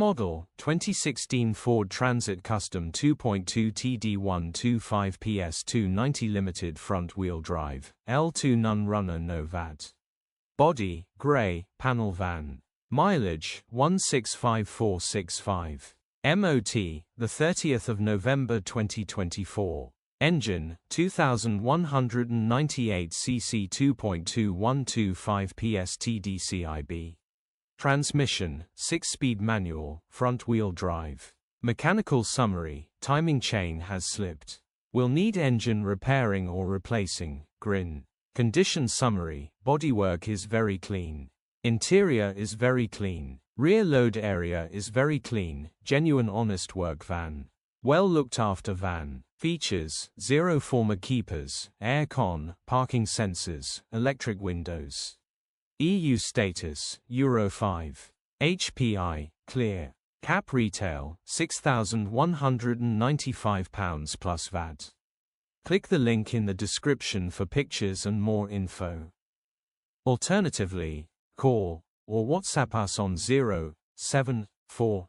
model, 2016 Ford Transit Custom 2.2TD 125PS 290 Limited front-wheel drive, L2 non-runner no VAT. Body, grey, panel van. Mileage, 165465. MOT, the 30th of November 2024. Engine, 2198 cc 2.2 TDCI-B. Transmission, 6-speed manual, front-wheel drive. Mechanical summary, timing chain has slipped. Will need engine repairing or replacing, grin. Condition summary, bodywork is very clean. Interior is very clean. Rear load area is very clean, genuine honest work van. Well looked after van. Features, 0 former keepers, air con, parking sensors, electric windows. EU status, Euro 5. HPI, clear. Cap retail, £6,195 plus VAT. Click the link in the description for pictures and more info. Alternatively, call or WhatsApp us on 074